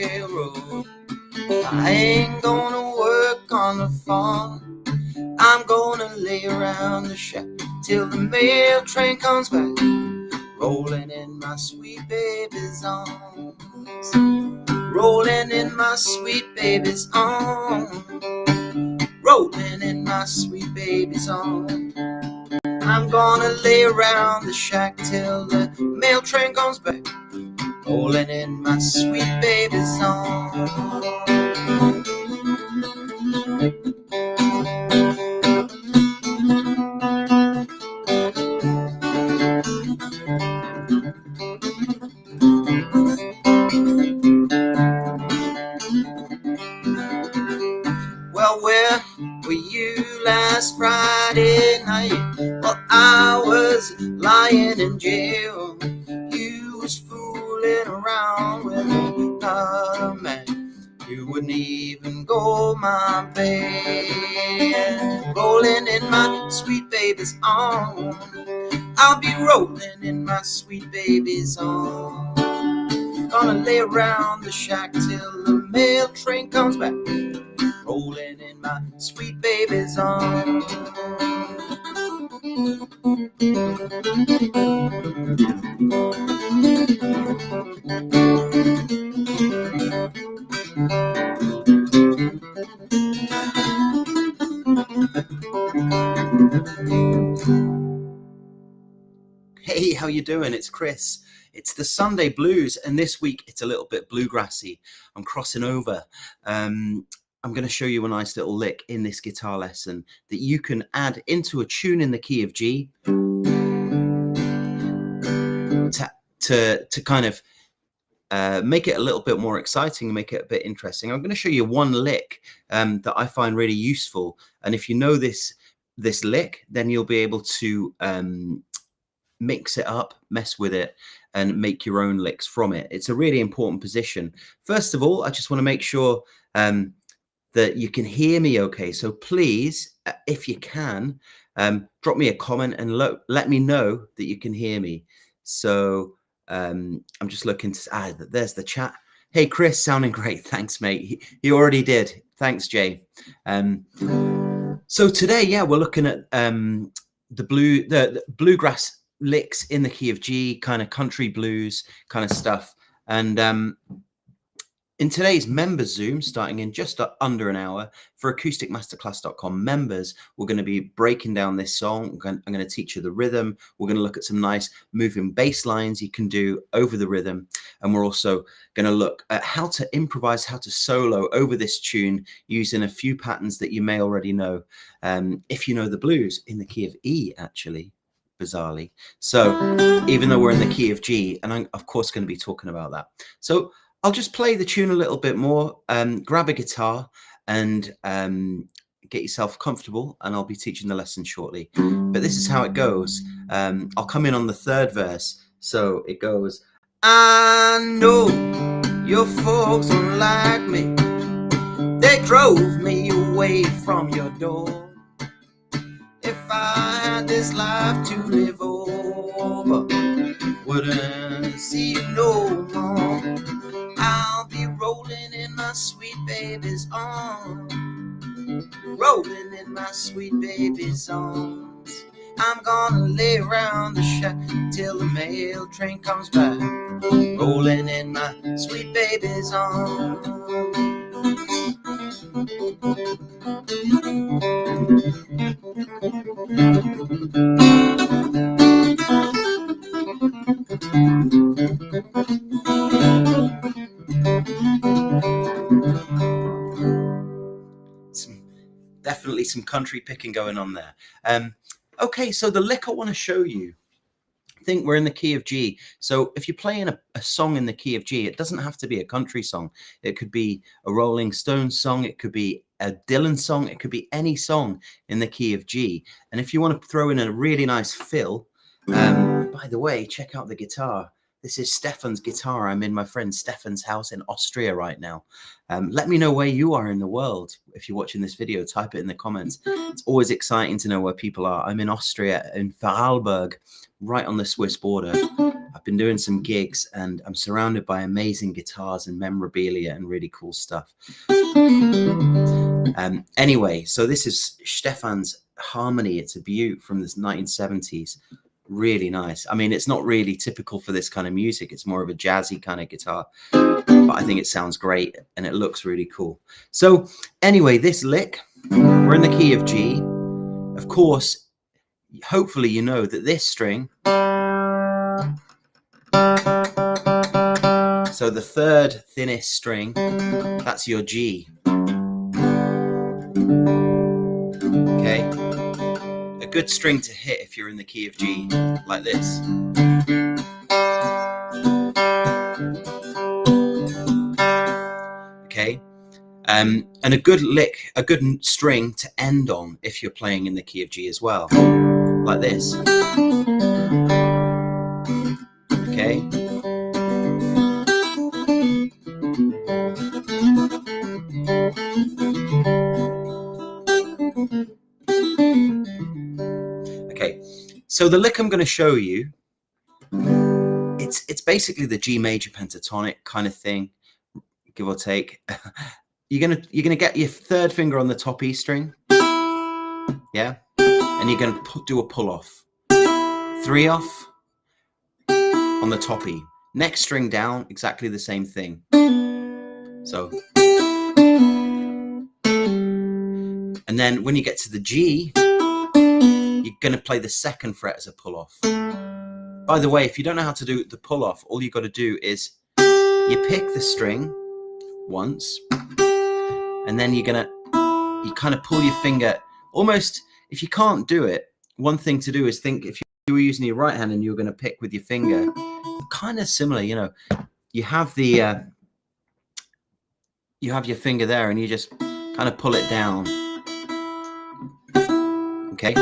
railroad. I ain't gonna work on the farm. I'm gonna lay around the shack till the mail train comes back, rolling in my sweet baby's arms, rolling in my sweet baby's arms, rolling in my sweet baby's arms. I'm gonna lay around the shack till the mail train comes back, rolling in my sweet baby's arms. Well, where were you last Friday night? Well, I was lying in jail. You was fooling around with another man. You wouldn't even go my bed. Rolling in my sweet baby's arms. I'll be rolling in my sweet baby's arms. Gonna lay around the shack till the mail train comes back, rolling in my sweet baby's arms. Hey, how you doing? It's Chris. It's the Sunday Blues, and this week it's a little bit bluegrassy. I'm crossing over. I'm going to show you a nice little lick in this guitar lesson that you can add into a tune in the key of G to kind of make it a little bit more exciting and make it a bit interesting. I'm going to show you one lick that I find really useful, and if you know this lick, then you'll be able to mix it up, mess with it, and make your own licks from it. It's a really important position. First of all, I just want to make sure that you can hear me okay. So please, if you can, drop me a comment and let me know that you can hear me. So I'm just looking to, there's the chat. Hey, Chris, sounding great. Thanks, mate. He already did. Thanks, Jay. So today, yeah, we're looking at the bluegrass licks in the key of G, kind of country blues kind of stuff. And in today's members Zoom, starting in just under an hour for acousticmasterclass.com members, we're going to be breaking down this song. I'm going to teach you the rhythm. We're going to look at some nice moving bass lines you can do over the rhythm. And we're also going to look at how to improvise, how to solo over this tune using a few patterns that you may already know. If you know the blues in the key of E, actually, bizarrely. So even though we're in the key of G, and I'm of course going to be talking about that. So I'll just play the tune a little bit more, grab a guitar and get yourself comfortable, and I'll be teaching the lesson shortly. But this is how it goes. I'll come in on the third verse. So it goes, I know your folks don't like me. They drove me away from your door. If I had this life to live over, wouldn't see you no more. I'll be rolling in my sweet baby's arms, rolling in my sweet baby's arms. I'm gonna lay around the shack till the mail train comes back, rolling in my sweet baby's arms. Definitely some country picking going on there. Okay, so the lick I want to show you, I think we're in the key of G. So if you're playing a song in the key of G, it doesn't have to be a country song. It could be a Rolling Stones song. It could be a Dylan song. It could be any song in the key of G. And if you want to throw in a really nice fill, by the way, check out the guitar. This is Stefan's guitar. I'm in my friend Stefan's house in Austria right now. Let me know where you are in the world. If you're watching this video, type it in the comments. It's always exciting to know where people are. I'm in Austria, in Vorarlberg, right on the Swiss border. I've been doing some gigs and I'm surrounded by amazing guitars and memorabilia and really cool stuff. Anyway, so this is Stefan's Harmony. It's a beaut from the 1970s. Really nice. I mean, it's not really typical for this kind of music. It's more of a jazzy kind of guitar, but I think it sounds great and it looks really cool. So anyway, this lick, we're in the key of G. Of course, hopefully you know that this string, so the third thinnest string, that's your G. Okay, a good string to hit if you're in the key of G, like this. Okay, and a good lick, a good string to end on if you're playing in the key of G as well, like this. Okay. Okay, so the lick I'm going to show you, it's basically the G major pentatonic kind of thing, give or take. You're gonna get your third finger on the top E string, yeah, and you're gonna do a pull off, 3 off on the top E. Next string down, exactly the same thing. So, and then when you get to the G, you're going to play the 2nd fret as a pull off. By the way, if you don't know how to do the pull off, all you got to do is you pick the string once, and then you kind of pull your finger almost. If you can't do it, one thing to do is think if you were using your right hand and you were going to pick with your finger, kind of similar, you know, you have the you have your finger there and you just kind of pull it down. Okay,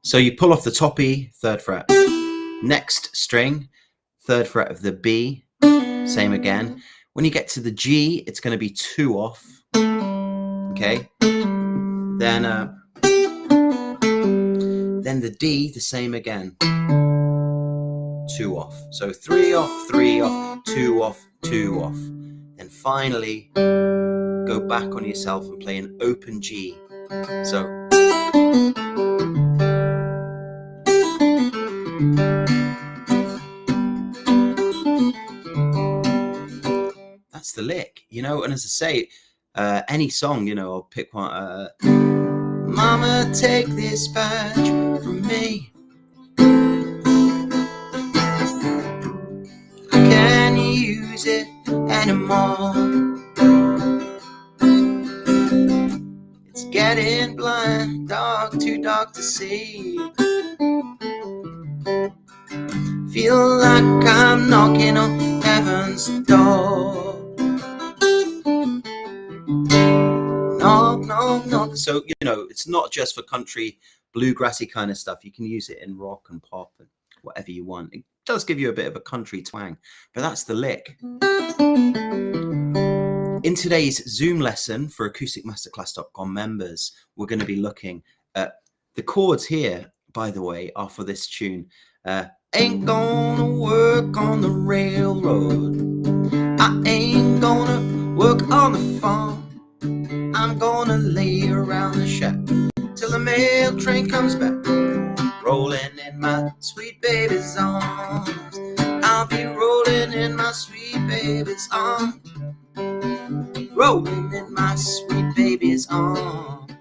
so you pull off the top E, 3rd fret. Next string, 3rd fret of the B, same again. When you get to the G, it's going to be 2 off. Okay, then the D, the same again, 2 off. So 3 off, 3 off, 2 off, 2 off. Then finally go back on yourself and play an open G. So that's the lick, you know. And as I say, any song, you know, I'll pick one. Mama, take this badge from me. I can't use it anymore. It's getting blind, dark, too dark to see. Feel like I'm knocking on heaven's door. Knock, knock, knock. So, you know, it's not just for country, bluegrassy kind of stuff. You can use it in rock and pop and whatever you want. It does give you a bit of a country twang, but that's the lick. In today's Zoom lesson for acousticmasterclass.com members, we're going to be looking at the chords here, by the way, are for this tune. Ain't gonna work on the railroad. I ain't gonna work on the farm. I'm gonna lay around the shack till the mail train comes back, rolling in my sweet baby's arms. I'll be rolling in my sweet baby's arms, rolling in my sweet baby's arms.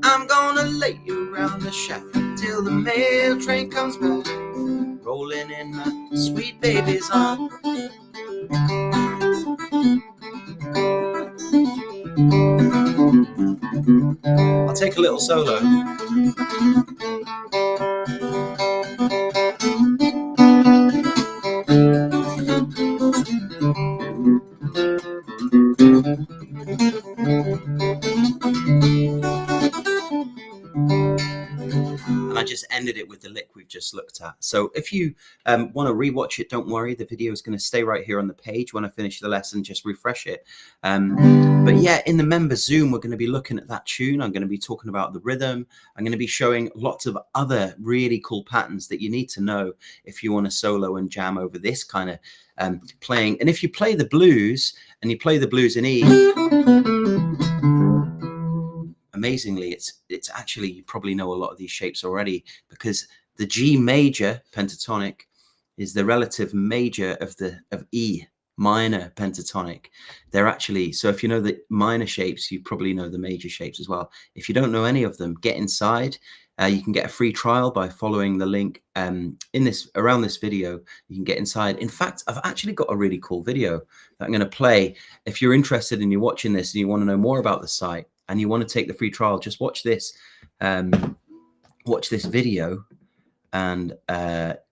I'm gonna lay around the shack till the mail train comes back, rolling in my sweet baby's arms. I'll take a little solo. And I just ended it with the lick we've just looked at. So if you want to rewatch it, don't worry, the video is going to stay right here on the page. When I finish the lesson, just refresh it. But yeah, in the member Zoom, we're going to be looking at that tune. I'm going to be talking about the rhythm. I'm going to be showing lots of other really cool patterns that you need to know if you want to solo and jam over this kind of playing. And if you play the blues and you play the blues in E, amazingly, it's actually, you probably know a lot of these shapes already, because the G major pentatonic is the relative major of E minor pentatonic. They're actually, so if you know the minor shapes, you probably know the major shapes as well. If you don't know any of them, get inside. You can get a free trial by following the link around this video. You can get inside. In fact, I've actually got a really cool video that I'm going to play. If you're interested and you're watching this and you want to know more about the site and you want to take the free trial, just watch this video, and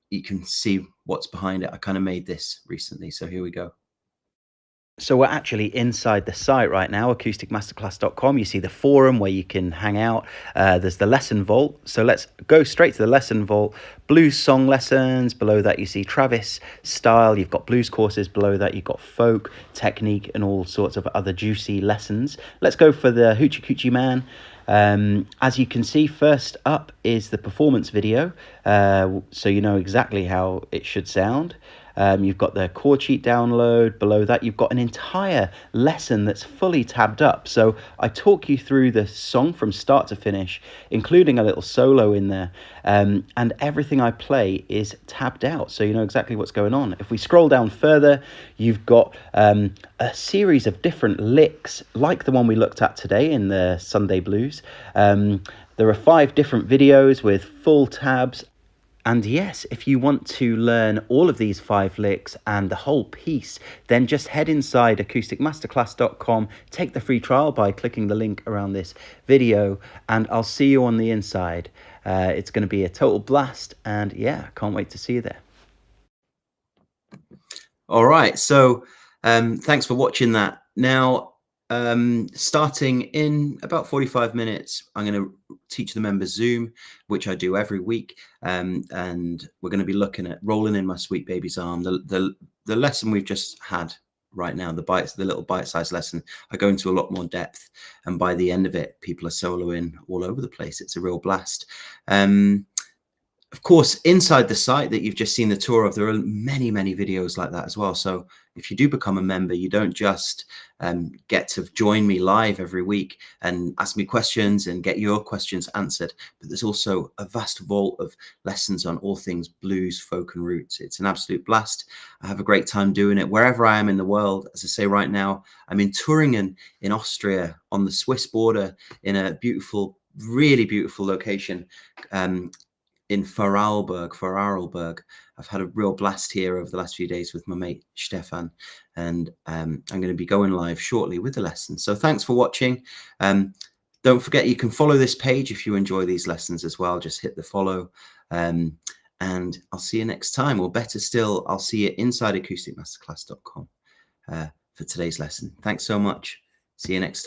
you can see what's behind it. I kind of made this recently, so here we go. So we're actually inside the site right now, acousticmasterclass.com. You see the forum where you can hang out. There's the lesson vault. So let's go straight to the lesson vault. Blues song lessons. Below that, you see Travis style. You've got blues courses. Below that, you've got folk, technique, and all sorts of other juicy lessons. Let's go for the Hoochie Coochie Man. As you can see, first up is the performance video, so you know exactly how it should sound. You've got the chord sheet download. Below that, you've got an entire lesson that's fully tabbed up. So I talk you through the song from start to finish, including a little solo in there. And everything I play is tabbed out, so you know exactly what's going on. If we scroll down further, you've got a series of different licks, like the one we looked at today in the Sunday Blues. There are 5 different videos with full tabs. And yes, if you want to learn all of these 5 licks and the whole piece, then just head inside acousticmasterclass.com, take the free trial by clicking the link around this video, and I'll see you on the inside. It's going to be a total blast, and yeah, can't wait to see you there. All right, so thanks for watching that. Now, starting in about 45 minutes, I'm going to teach the members Zoom, which I do every week, and we're going to be looking at Rolling in My Sweet Baby's Arm, the lesson we've just had right now, the little bite-sized lesson. I go into a lot more depth, and by the end of it, people are soloing all over the place. It's a real blast. Of course, inside the site that you've just seen the tour of, there are many, many videos like that as well. So if you do become a member, you don't just get to join me live every week and ask me questions and get your questions answered, but there's also a vast vault of lessons on all things blues, folk, and roots. It's an absolute blast. I have a great time doing it wherever I am in the world. As I say, right now, I'm in Thuringen in Austria, on the Swiss border, in a beautiful, really beautiful location. In Vorarlberg. I've had a real blast here over the last few days with my mate Stefan, and I'm going to be going live shortly with the lesson. So thanks for watching. Don't forget, you can follow this page if you enjoy these lessons as well. Just hit the follow, and I'll see you next time, or better still, I'll see you inside acousticmasterclass.com for today's lesson. Thanks so much. See you next time.